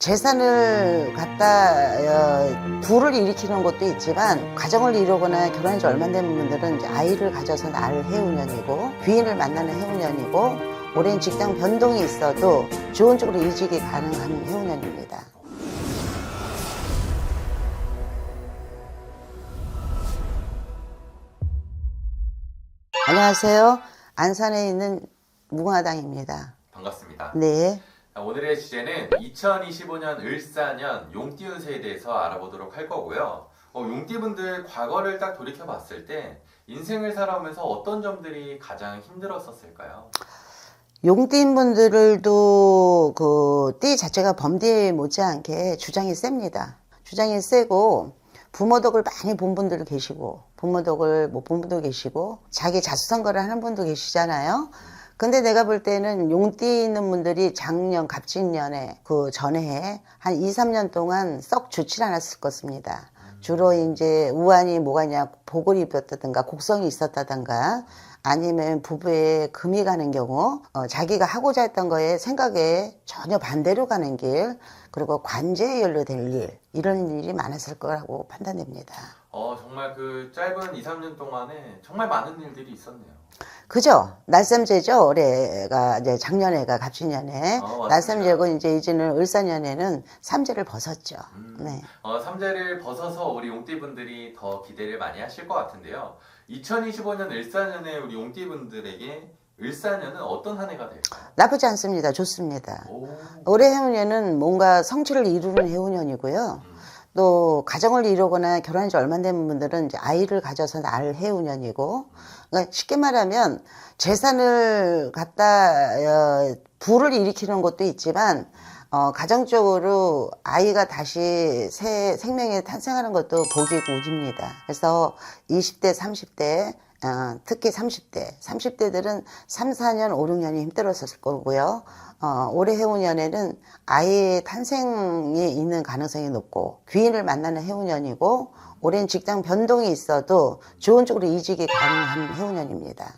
재산을 갖다 부를 일으키는 것도 있지만 가정을 이루거나 결혼한 지 얼마 된 분들은 이제 아이를 가져서 낳을 해운년이고 귀인을 만나는 해운년이고 오랜 직장 변동이 있어도 좋은 쪽으로 이직이 가능한 해운년입니다. 안녕하세요. 안산에 있는 무궁화당입니다. 반갑습니다. 네. 오늘의 주제는 2025년 을사년 용띠 운세에 대해서 알아보도록 할 거고요. 용띠분들 과거를 딱 돌이켜 봤을 때 인생을 살아오면서 어떤 점들이 가장 힘들었었을까요? 용띠인 분들도 그 띠 자체가 범띠 못지않게 주장이 셉니다. 주장이 세고 부모 덕을 많이 본 분들도 계시고 부모 덕을 못 본 분도 계시고 자기 자수성가를 하는 분도 계시잖아요. 근데 내가 볼 때는 용띠 있는 분들이 작년 갑진년에 그 전에 한 2, 3년 동안 썩 좋지 않았을 것입니다. 주로 이제 우환이 뭐가 있냐 복을 입었다든가 곡성이 있었다든가 아니면 부부에 금이 가는 경우 자기가 하고자 했던 거에 생각에 전혀 반대로 가는 길 그리고 관제에 연루될 일 이런 일이 많았을 거라고 판단됩니다. 정말 그 짧은 2, 3년 동안에 정말 많은 일들이 있었네요. 그죠? 날삼재죠. 올해가 이제 작년에가 갑진년에 날삼재고 이제는 을사년에는 삼재를 벗었죠. 네. 삼재를 벗어서 우리 용띠분들이 더 기대를 많이 하실 것 같은데요. 2025년 을사년에 우리 용띠분들에게 을사년은 어떤 한 해가 될까요? 나쁘지 않습니다. 좋습니다. 올해 해운년은 뭔가 성취를 이루는 해운년이고요. 또 가정을 이루거나 결혼한 지 얼마 된 분들은 이제 아이를 가져서 낳을 해운년이고 그러니까 쉽게 말하면 재산을 갖다 부를 일으키는 것도 있지만 가정적으로 아이가 다시 새 생명이 탄생하는 것도 복이고 운입니다. 그래서 20대, 30대 특히 30대들은 3, 4년, 5, 6년이 힘들었을 거고요. 올해 해운년에는 아이의 탄생이 있는 가능성이 높고 귀인을 만나는 해운년이고 오랜 직장 변동이 있어도 좋은 쪽으로 이직이 가능한 해운년입니다.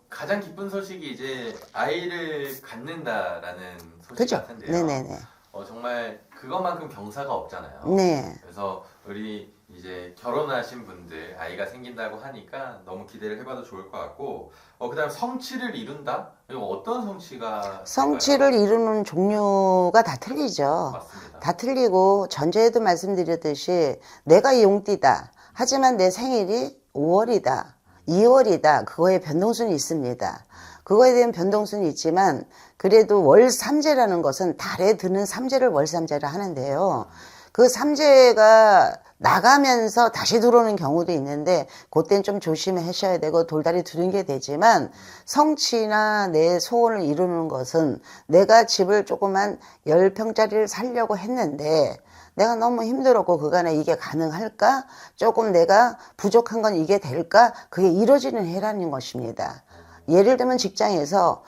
가장 기쁜 소식이 이제 아이를 갖는다라는 소식 그죠? 같은데요. 네네네. 정말 그것만큼 경사가 없잖아요. 네. 그래서 우리 이제 결혼하신 분들 아이가 생긴다고 하니까 너무 기대를 해봐도 좋을 것 같고 그다음 성취를 이룬다? 이거 어떤 성취가 성취를 이루는 종류가 다 틀리죠. 맞습니다. 다 틀리고 전제에도 말씀드렸듯이 내가 용띠다. 하지만 내 생일이 5월이다. 2월이다. 그거에 변동순이 있습니다. 그거에 대한 변동순이 있지만 그래도 월삼재라는 것은 달에 드는 삼재를 월삼재라 하는데요. 그 삼재가 나가면서 다시 들어오는 경우도 있는데 그때는 좀 조심하셔야 되고 돌다리 두들게 되지만 성취나 내 소원을 이루는 것은 내가 집을 조그만 10평짜리를 살려고 했는데 내가 너무 힘들었고 그간에 이게 가능할까? 조금 내가 부족한 건 이게 될까? 그게 이루어지는 해라는 것입니다. 예를 들면 직장에서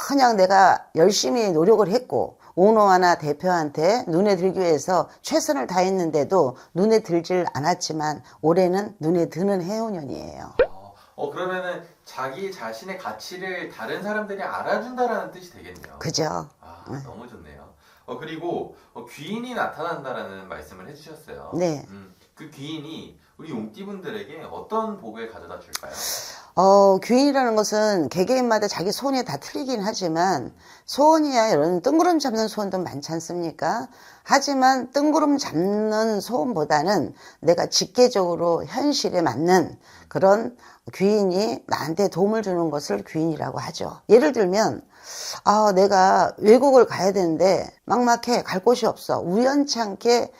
그냥 내가 열심히 노력을 했고 오너나 대표한테 눈에 들기 위해서 최선을 다했는데도 눈에 들질 않았지만 올해는 눈에 드는 해운년이에요. 그러면은 자기 자신의 가치를 다른 사람들이 알아준다라는 뜻이 되겠네요. 그죠? 너무 좋네요. 그리고 귀인이 나타난다라는 말씀을 해주셨어요. 네. 그 귀인이 우리 용띠분들에게 어떤 복을 가져다 줄까요? 귀인이라는 것은 개개인마다 자기 소원이 다 틀리긴 하지만 소원이야 이런 뜬구름 잡는 소원도 많지 않습니까? 하지만 뜬구름 잡는 소원보다는 내가 직계적으로 현실에 맞는 그런 귀인이 나한테 도움을 주는 것을 귀인이라고 하죠. 예를 들면 내가 외국을 가야 되는데 막막해 갈 곳이 없어. 우연치 않게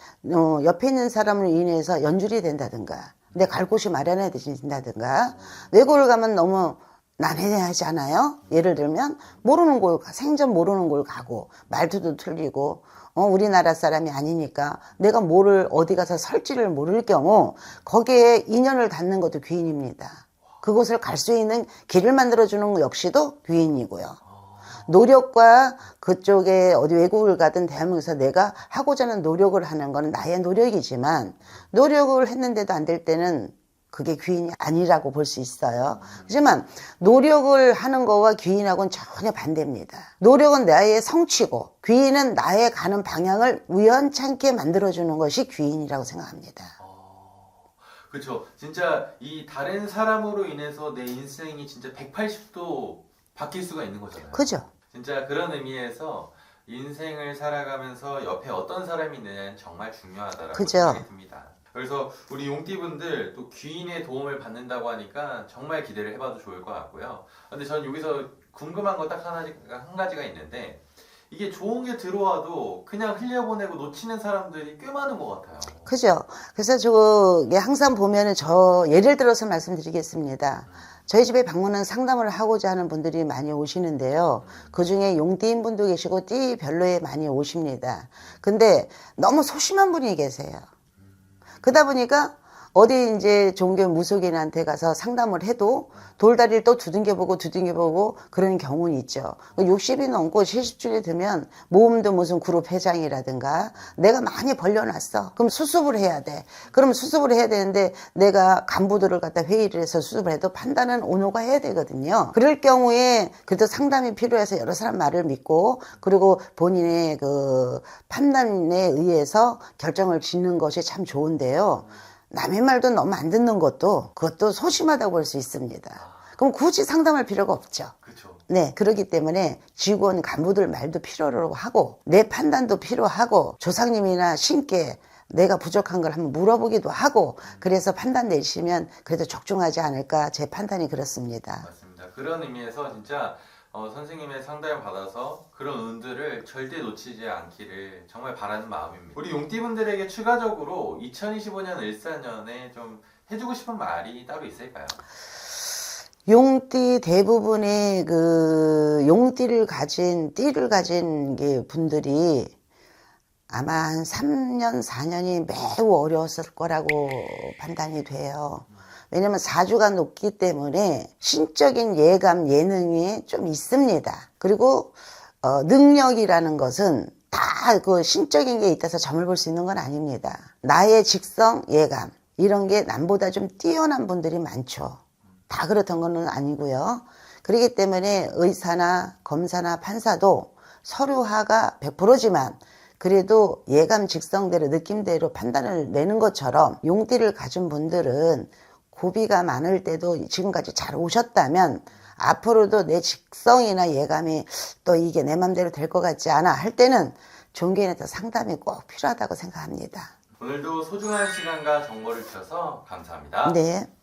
옆에 있는 사람을 인해서 연줄이 된다든가 내 갈 곳이 마련해진다든가 외국을 가면 너무 난해하지 않아요? 예를 들면 모르는 곳 생전 모르는 곳 가고 말투도 틀리고 우리나라 사람이 아니니까 내가 뭐를 어디 가서 설지를 모를 경우 거기에 인연을 닿는 것도 귀인입니다. 그곳을 갈 수 있는 길을 만들어주는 것 역시도 귀인이고요. 노력과 그쪽에 어디 외국을 가든 대한민국에서 내가 하고자 하는 노력을 하는 건 나의 노력이지만 노력을 했는데도 안 될 때는 그게 귀인이 아니라고 볼 수 있어요. 하지만 노력을 하는 거와 귀인하고는 전혀 반대입니다. 노력은 나의 성취고 귀인은 나의 가는 방향을 우연찮게 만들어주는 것이 귀인이라고 생각합니다. 그렇죠. 진짜 이 다른 사람으로 인해서 내 인생이 진짜 180도 바뀔 수가 있는 거잖아요. 그죠? 진짜 그런 의미에서 인생을 살아가면서 옆에 어떤 사람이 있느냐는 정말 중요하다라고 그죠. 생각이 듭니다. 그래서 우리 용띠분들 또 귀인의 도움을 받는다고 하니까 정말 기대를 해봐도 좋을 것 같고요. 근데 전 여기서 궁금한 거 딱 한 가지가 있는데 이게 좋은 게 들어와도 그냥 흘려보내고 놓치는 사람들이 꽤 많은 것 같아요. 그죠? 그래서 저게 항상 보면은 예를 들어서 말씀드리겠습니다. 저희 집에 방문은 상담을 하고자 하는 분들이 많이 오시는데요. 그 중에 용띠인 분도 계시고 띠별로에 많이 오십니다. 근데 너무 소심한 분이 계세요. 그러다 보니까 어디 이제 종교 무속인한테 가서 상담을 해도 돌다리를 또 두둥겨보고 그런 경우는 있죠. 60이 넘고 70줄이 되면 모험도 무슨 그룹 회장이라든가 내가 많이 벌려놨어. 그럼 수습을 해야 돼. 그럼 수습을 해야 되는데 내가 간부들을 갖다 회의를 해서 수습을 해도 판단은 오너가 해야 되거든요. 그럴 경우에 그래도 상담이 필요해서 여러 사람 말을 믿고 그리고 본인의 그 판단에 의해서 결정을 짓는 것이 참 좋은데요. 남의 말도 너무 안 듣는 그것도 소심하다고 볼 수 있습니다. 그럼 굳이 상담할 필요가 없죠. 그렇죠. 네, 그렇기 때문에 직원 간부들 말도 필요로 하고 내 판단도 필요하고 조상님이나 신께 내가 부족한 걸 한번 물어보기도 하고 그래서 판단 내리시면 그래도 적중하지 않을까 제 판단이 그렇습니다. 맞습니다. 그런 의미에서 진짜 선생님의 상담을 받아서 그런 운들을 절대 놓치지 않기를 정말 바라는 마음입니다. 우리 용띠분들에게 추가적으로 2025년 을사년에 좀 해주고 싶은 말이 따로 있을까요? 용띠 대부분의 용띠를 가진 게 분들이 아마 한 3년, 4년이 매우 어려웠을 거라고 판단이 돼요. 왜냐면 사주가 높기 때문에 신적인 예감, 예능이 좀 있습니다. 그리고 능력이라는 것은 다 그 신적인 게 있어서 점을 볼 수 있는 건 아닙니다. 나의 직성, 예감 이런 게 남보다 좀 뛰어난 분들이 많죠. 다 그렇던 건 아니고요. 그렇기 때문에 의사나 검사나 판사도 서류화가 100%지만 그래도 예감 직성대로 느낌대로 판단을 내는 것처럼 용띠를 가진 분들은 고비가 많을 때도 지금까지 잘 오셨다면 앞으로도 내 직성이나 예감이 또 이게 내 맘대로 될 것 같지 않아 할 때는 종교인한테 상담이 꼭 필요하다고 생각합니다. 오늘도 소중한 시간과 정보를 주셔서 감사합니다. 네.